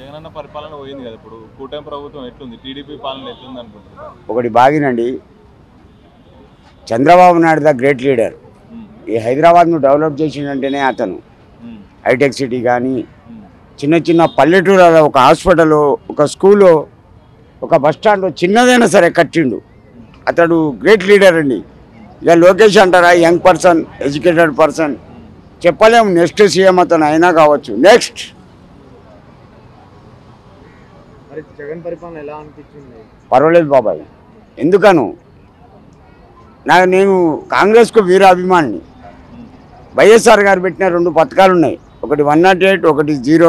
జగనన్న పరిపాలన పోయింది కదా, ఇప్పుడు కూటమి ప్రభుత్వం ఎట్లుంది, టీడీపీ పాలన ఎట్లుంది అనుకుంటున్నారు? ఒకటి బాగినండి, Chandrababu Naidu the great leader. ఈ హైదరాబాద్ను డెవలప్ చేసిందంటేనే అతను. హైటెక్ సిటీ కానీ, చిన్న చిన్న పల్లెటూరులో ఒక హాస్పిటల్, ఒక స్కూలు, ఒక బస్ స్టాండ్ చిన్నదైనా సరే కట్టిండు. అతడు గ్రేట్ లీడర్ అండి. ఇక లోకేష్ అంటారా, యంగ్ పర్సన్, ఎడ్యుకేటెడ్ పర్సన్, చెప్పలేము. నెక్స్ట్ సీఎం అతను అయినా కావచ్చు. నెక్స్ట్ జగన్ పరిపాలన ఎలా అనిపించింది? పర్వాలేదు బాబాయ్. ఎందుకను నేను కాంగ్రెస్కు వీరాభిమానిని. వైఎస్ఆర్ గారు పెట్టిన 2 పథకాలు ఉన్నాయి, ఒకటి 108, ఒకటి 0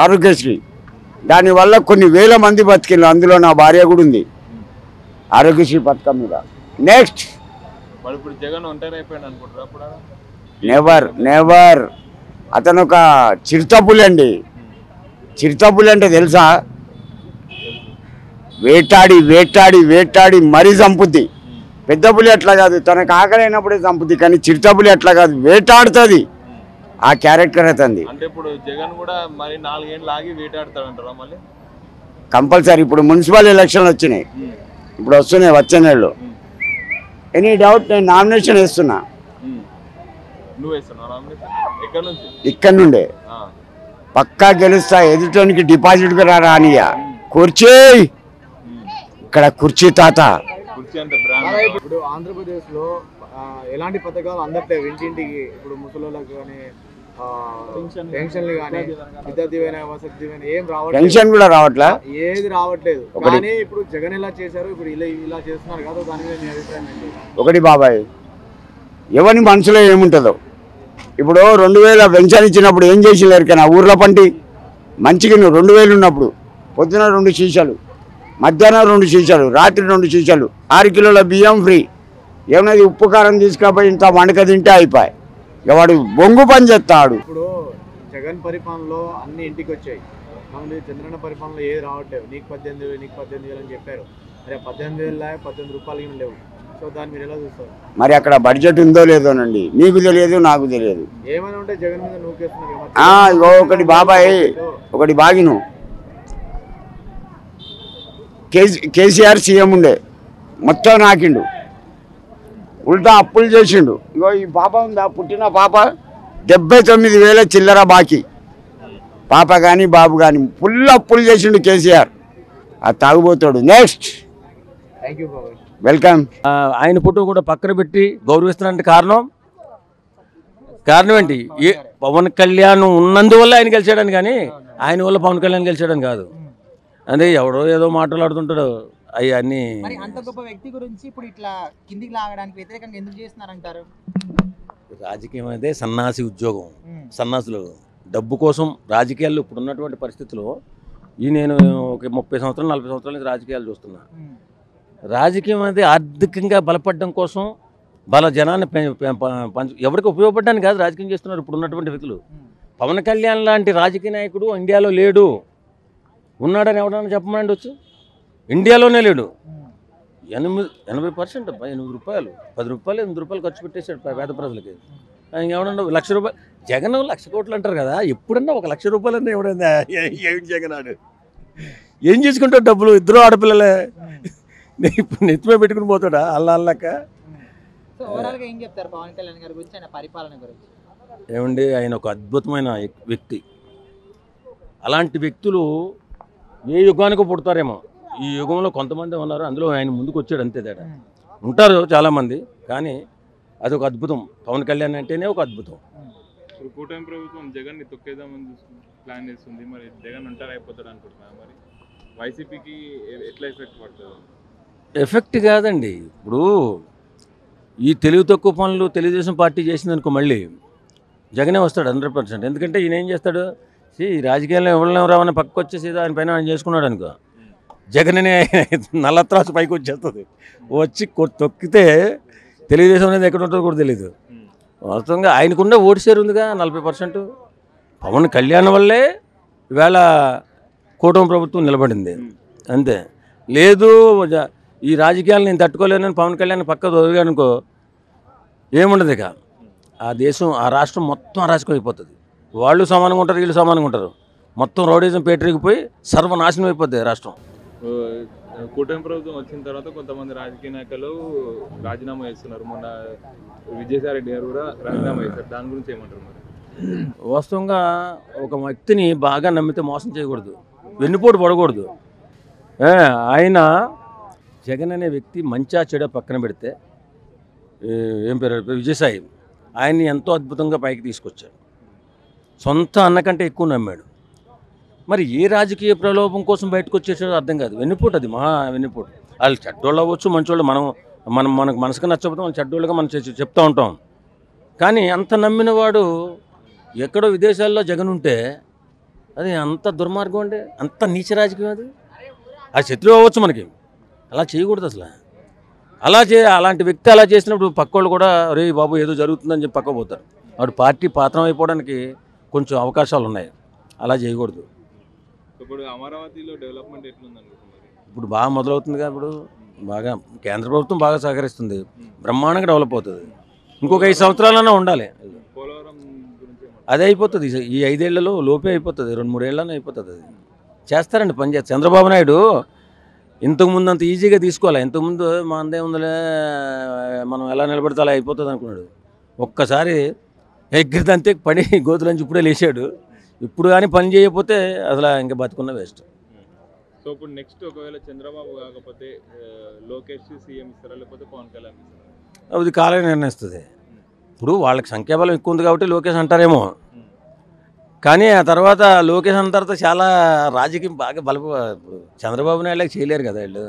ఆరోగ్యశ్రీ. దానివల్ల కొన్ని వేల మంది బతికిళ్ళు. అందులో నా భార్య కూడా ఉంది ఆరోగ్యశ్రీ పథకం మీద. నెక్స్ట్ ఇప్పుడు జగన్ ఒంటరి అయిపోయాడు అనుకుంటారు? Never never. అతను ఒక చిరుతపులి అండి. చిరుతపులి అంటే తెలుసా? వేటాడి వేటాడి వేటాడి మరీ చంపుద్ది. పెద్ద పులి అట్లా కాదు, తనకు ఆకలి అయినప్పుడే చంపుద్ది. కానీ చిరుతపులి అట్లా కాదు, వేటాడుతుంది. ఆ క్యారెక్టర్ అతనిది. అంటే ఇప్పుడు జగన్ కూడా మరి 4 ఏళ్ళు ఆగి వేటాడుతాడంటారా మళ్ళీ? కంపల్సరీ. ఇప్పుడు మున్సిపల్ ఎలక్షన్లు వచ్చినాయి, ఇప్పుడు వస్తున్నాయి వచ్చే నెలలో. ఎనీ డౌట్, నేను నామినేషన్ వేస్తున్నా. నువ్వు వేస్తున్నావు నామినేషన్? ఎక్కడి నుంచి? ఇక్కడి నుండే పక్కా గెలుస్తా. ఎదుటోనికి డిపాజిట్ కూడా రానియా. కుర్చీ ఇక్కడ, కుర్చీ తాత. కుర్చీ అంటే బ్రాండ్. ఇప్పుడు ఆంధ్రప్రదేశ్ లో ఎలాంటి పథకాలు అందట్లేవు ఇంటింటికి. ఇప్పుడు ముసలోళ్ళకి కానీ పెన్షన్లు కానీ, విద్యార్థి వసతి దీవెన ఏం రావట్లేదు. పెన్షన్ కూడా రావట్లా, ఏది రావట్లేదు. కానీ ఇప్పుడు జగన్ ఎలా చేశారు, ఇప్పుడు ఇలా చేస్తున్నారు కదా, దాని మీద మీ అభిప్రాయం ఏంటి? ఒకటి బాబాయ్, ఎవరి మనసులో ఏముంటుందో. ఇప్పుడు 2000 పెన్షన్ ఇచ్చినప్పుడు ఏం చేసినారు? కానీ ఊర్ల పంటి మంచిగా 2000 ఉన్నప్పుడు పొద్దున 2 సీసాలు, మధ్యాహ్నం 2 సీసాలు, రాత్రి 2 సీసాలు, 6 కిలోల బియ్యం ఫ్రీ. ఏమన్నది ఉప్పు కారం తీసుకపోయి ఇంత వండక తింటే అయిపోయి. వాడు బొంగు పని చేస్తాడు. ఇప్పుడు జగన్ పరిపాలనలో అన్ని ఇంటికి వచ్చాయి, మామూలు చంద్రన్న పరిపాలనలో ఏది రావట్లేదు. నీకు 18,000 నీకు 18,000 అని చెప్పారు. అరే 18,000 18 రూపాయలు లేవు. సో దాన్ని మీరు ఎలా చూస్తారు? మరి అక్కడ బడ్జెట్ ఉందో లేదోనండి, నీకు తెలియదు నాకు తెలియదు. ఏమైనా ఉంటే జగన్ మీద నూకేస్తున్నారు. ఒకటి బాబాయ్, ఒకటి బాగిను. కేసీఆర్ సీఎం ఉండే, మొత్తం నాకిండు, ఉల్టా అప్పులు చేసిండు. ఇంకో ఈ పాప ఉందా, పుట్టిన పాప 79,000 చిల్లర బాకీ. పాప కానీ బాబు కానీ ఫుల్ అప్పులు చేసిండు కేసీఆర్. అది తాగుబోతాడు. నెక్స్ట్ థ్యాంక్ యూ బాబాయ్, వెల్కమ్. ఆయన ఫోటో కూడా పక్కన పెట్టి గౌరవిస్తున్నట్టు కారణం ఏంటి? పవన్ కళ్యాణ్ ఉన్నందువల్ల ఆయన గెలిచాడని, కానీ ఆయన వల్ల పవన్ కళ్యాణ్ గెలిచాడని కాదు. అంటే ఎవడో ఏదో మాట్లాడుతుంటాడు. అవి అన్నీ అంత గొప్ప వ్యక్తి గురించి ఇప్పుడు ఇట్లా కిందికి లాగడానికి వ్యతిరేకంగా ఎందుకు చేస్తున్నారంటారు? రాజకీయం అయితే సన్నాసి ఉద్యోగం. సన్నాసులు డబ్బు కోసం రాజకీయాల్లో ఇప్పుడు ఉన్నటువంటి పరిస్థితుల్లో నేను ఒక 30 సంవత్సరాలు 40 సంవత్సరాల నుంచి రాజకీయాలు చూస్తున్నా. రాజకీయం అనేది ఆర్థికంగా బలపడడం కోసం, జనాన్ని ఎవరికి ఉపయోగపడడానికి కాదు రాజకీయం చేస్తున్నారు ఇప్పుడు ఉన్నటువంటి వ్యక్తులు. పవన్ కళ్యాణ్ లాంటి రాజకీయ నాయకుడు ఇండియాలో లేడు. ఉన్నాడని ఎవడన్నా చెప్పమండి వచ్చు? ఇండియాలోనే లేడు. 80% 8 రూపాయలు 10 రూపాయలు 8 రూపాయలు ఖర్చు పెట్టేశాడు పేద ప్రజలకి. ఇంకేమన్నా 1,00,000 రూపాయలు. జగన్ 1,00,000 కోట్లు అంటారు కదా, ఎప్పుడన్నా 1,00,000 రూపాయలన్నా ఎవడన్నా ఏమిటి జగన్ ఆడు ఏం చేసుకుంటాడు? డబ్బులు ఇద్దరు ఆడపిల్లలే ఇప్పుడు నెత్తిమే పెట్టుకుని పోతాడా అల్లక? ఏం చెప్తారు పవన్ కళ్యాణ్ గారి గురించి, ఆయన పరిపాలన గురించి? ఏమండి, ఆయన ఒక అద్భుతమైన వ్యక్తి. అలాంటి వ్యక్తులు ఏ యుగానికి పుడతారేమో. ఈ యుగంలో కొంతమంది ఉన్నారు, అందులో ఆయన ముందుకు వచ్చాడు, అంతే తేడా. ఉంటారు చాలామంది, కానీ అది ఒక అద్భుతం. పవన్ కళ్యాణ్ అంటేనే ఒక అద్భుతం. ఇప్పుడు కూటమి ప్రభుత్వం జగన్ ని తొక్కేద్దామని ప్లాన్ చేస్తుంది. మరి జగన్ ఒంటరి అయిపోతాడు అనుకుంటున్నా. మరి వైసీపీకి ఎట్లా ఎఫెక్ట్ పడుతుంది? ఎఫెక్ట్ కాదండి. ఇప్పుడు ఈ తెలివి తక్కువ పనులు తెలుగుదేశం పార్టీ చేసిందనుకో, మళ్ళీ జగనే వస్తాడు 100%. ఎందుకంటే ఈయన ఏం చేస్తాడు? ఈ రాజకీయాల్లో ఎవరిని రావని పక్కకు వచ్చేసి ఆయన పైన ఆయన చేసుకున్నాడు అనుకో, జగన్నే నల్లత్రాసు పైకి వచ్చేస్తుంది. వచ్చి తొక్కితే తెలుగుదేశం అనేది ఎక్కడ ఉంటుందో కూడా తెలియదు. వాస్తవంగా ఆయనకున్న ఓటు షేర్ ఉందిగా 40%. పవన్ కళ్యాణ్ వల్లే ఈవేళ కూటమి ప్రభుత్వం నిలబడింది, అంతే. లేదు ఈ రాజకీయాలు నేను తట్టుకోలేనని పవన్ కళ్యాణ్ పక్క దొరికానుకో, ఏముండదు ఇక. ఆ దేశం, ఆ రాష్ట్రం మొత్తం అరాచకం అయిపోతుంది. వాళ్ళు సమానంగా ఉంటారు, వీళ్ళు సమానంగా ఉంటారు. మొత్తం రౌడీజం పేటరిగిపోయి సర్వనాశనం అయిపోద్ది రాష్ట్రం. కూటమి ప్రభుత్వం వచ్చిన తర్వాత కొంతమంది రాజకీయ నాయకులు రాజీనామా చేస్తున్నారు. మొన్న విజయసాయి రెడ్డి గారు కూడా రాజీనామా చేశారు. దాని గురించి ఏమంటారు మరి? వాస్తవంగా ఒక వ్యక్తిని బాగా నమ్మితే మోసం చేయకూడదు, వెన్నుపోటు పడకూడదు. ఆయన జగన్ అనే వ్యక్తి మంచా చెడ పక్కన పెడితే ఏం పేరు విజయసాయి, ఆయన్ని ఎంతో అద్భుతంగా పైకి తీసుకొచ్చాడు. సొంత అన్నకంటే ఎక్కువ నమ్మాడు. మరి ఏ రాజకీయ ప్రలోభం కోసం బయటకు వచ్చేసాడో అర్థం కాదు. వెన్నుపోటు, అది మహా వెన్నుపోటు. వాళ్ళు చెడ్డోళ్ళు అవ్వచ్చు, మంచోళ్ళు. మనకు మనసుకు నచ్చకపోతే వాళ్ళు చెడ్డోళ్ళుగా మనం చెప్తూ ఉంటాం. కానీ అంత నమ్మిన వాడు ఎక్కడో విదేశాల్లో జగన్ ఉంటే అది అంత దుర్మార్గం అంటే, అంత నీచ రాజకీయం. అది శత్రువు అవ్వచ్చు మనకి. అలా చేయకూడదు అసలు. అలాంటి వ్యక్తి అలా చేసినప్పుడు పక్కోళ్ళు కూడా రే బాబు ఏదో జరుగుతుందని చెప్పి పక్క పోతారు. వాడు పార్టీ పాత్రం అయిపోవడానికి కొంచెం అవకాశాలు ఉన్నాయి. అలా చేయకూడదు. ఇప్పుడు అమరావతిలో డెవలప్మెంట్ ఎట్లుందనుకుంటున్నారు? ఇప్పుడు బాగా మొదలవుతుంది కదా. ఇప్పుడు బాగా కేంద్ర ప్రభుత్వం బాగా సహకరిస్తుంది. బ్రహ్మాండంగా డెవలప్ అవుతుంది. ఇంకొక 5 సంవత్సరాలన్నా ఉండాలి. పోలవరం గురించి అదే అయిపోతుంది. ఈ 5 ఏళ్లలో లోపే అయిపోతుంది. 2-3 ఏళ్ళనే అయిపోతుంది. అది చేస్తారండి, పని చేస్తారు. చంద్రబాబు నాయుడు ఇంతకుముందు అంత ఈజీగా తీసుకోవాలి. ఇంతకుముందు మా అందే ఉందిలే, మనం ఎలా నిలబడితే అలా అయిపోతుంది అనుకున్నాడు. ఒక్కసారి ఎగ్గిరిదంతే పని గోతులంచి ఇప్పుడే లేచాడు. ఇప్పుడు కానీ పని చేయకపోతే అసలు ఇంకా బతుకున్న వేస్ట్. సో ఇప్పుడు నెక్స్ట్ ఒకవేళ చంద్రబాబు కాకపోతే లోకేష్ సీఎం ఇస్తారా, లేకపోతే పవన్ కళ్యాణ్ ఇస్తారా? అది కాలం నిర్ణయిస్తుంది. ఇప్పుడు వాళ్ళకి సంఖ్యాబలం ఎక్కువ ఉంది కాబట్టి లోకేష్ అంటారేమో. కానీ ఆ తర్వాత లోకేష్ అన్న తర్వాత చాలా రాజకీయం బాగా చంద్రబాబు నాయుడుకి చేయలేరు కదా వీళ్ళు.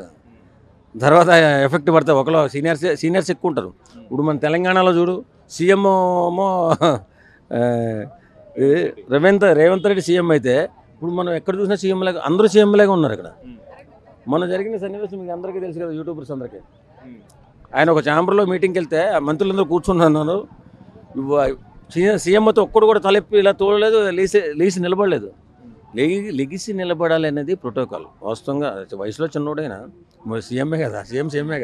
తర్వాత ఎఫెక్ట్ పడతాయి. ఒకలో సీనియర్స్ ఎక్కువ ఉంటారు. ఇప్పుడు మన తెలంగాణలో చూడు, సీఎం ఏమో రేవంత్ రెడ్డి సీఎం అయితే, ఇప్పుడు మనం ఎక్కడ చూసినా సీఎంలాగా, అందరూ సీఎంలాగా ఉన్నారు ఇక్కడ. మొన్న జరిగిన సన్నివేశం మీకు అందరికీ తెలుసు కదా, యూట్యూబర్స్ అందరికీ. ఆయన ఒక ఛాంబర్లో మీటింగ్కి వెళ్తే మంత్రులందరూ కూర్చున్నారు. సీఎంతో ఒక్కడు కూడా తలెప్పి ఇలా తోడలేదు, లేచి నిలబడలేదు. లెగిసి నిలబడాలి అనేది ప్రోటోకాల్. వాస్తవంగా వయసులో చిన్నోడైనా సీఎంఏ కదా, సీఎంఏ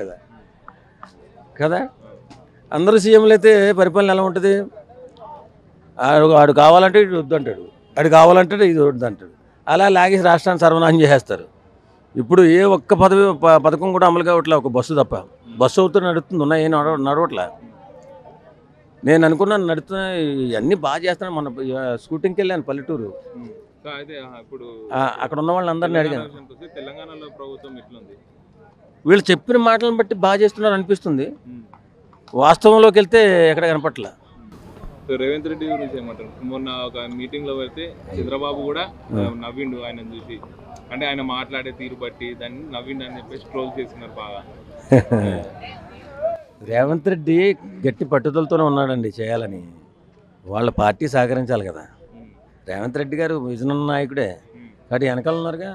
కదా. అందరూ సీఎంలు అయితే పరిపాలన ఎలా ఉంటుంది? ఆడు కావాలంటే ఇటు వద్దంటాడు, ఆడు కావాలంటే ఇది వద్దంటాడు. అలా లాగేసి రాష్ట్రాన్ని సర్వనాశనం చేసేస్తారు. ఇప్పుడు ఏ ఒక్క పథకం కూడా అమలు కావట్లే, ఒక బస్సు తప్ప. బస్సు అవుతూ నడుస్తుంది, ఉన్నాయి, నడవట్లే. నేను అనుకున్నాను నడుతున్నా, ఇవన్నీ బాగా చేస్తాను. మన షూటింగ్కి వెళ్ళాను పల్లెటూరు. అక్కడ ఉన్న వాళ్ళందరినీ అడిగాను. తెలంగాణలో ప్రభుత్వం ఎట్లుంది? వీళ్ళు చెప్పిన మాటలను బట్టి బాగా చేస్తున్నారు అనిపిస్తుంది. వాస్తవంలోకి వెళ్తే ఎక్కడ కనపట్ల. రేవంత్ రెడ్డి గురించి ఏమంటారు? మొన్న ఒక మీటింగ్లో వెళ్తే చంద్రబాబు కూడా నవ్విండు ఆయన చూసి. అంటే ఆయన మాట్లాడే తీరు బట్టి దాన్ని నవ్విండు అని చెప్పేసి ట్రోల్ చేస్తున్నారు బాగా. రేవంత్ రెడ్డి గట్టి పట్టుదలతోనే ఉన్నాడండి చేయాలని. వాళ్ళ పార్టీ సహకరించాలి కదా. రేవంత్ రెడ్డి గారు విజన్ నాయకుడే కాబట్టి వెనకాల ఉన్నారుగా.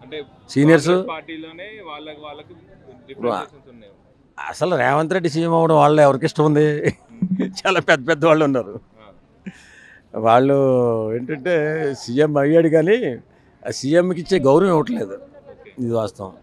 అంటే సీనియర్స్ పార్టీలోనే వాళ్ళకి అసలు రేవంత్ రెడ్డి సీఎం అవ్వడం వాళ్ళు ఎవరికి ఇష్టం ఉంది? చాలా పెద్ద వాళ్ళు ఉన్నారు. వాళ్ళు ఏంటంటే సీఎం అయ్యాడు కానీ ఆ సీఎంకి ఇచ్చే గౌరవం ఇవ్వట్లేదు. ఇది వాస్తవం.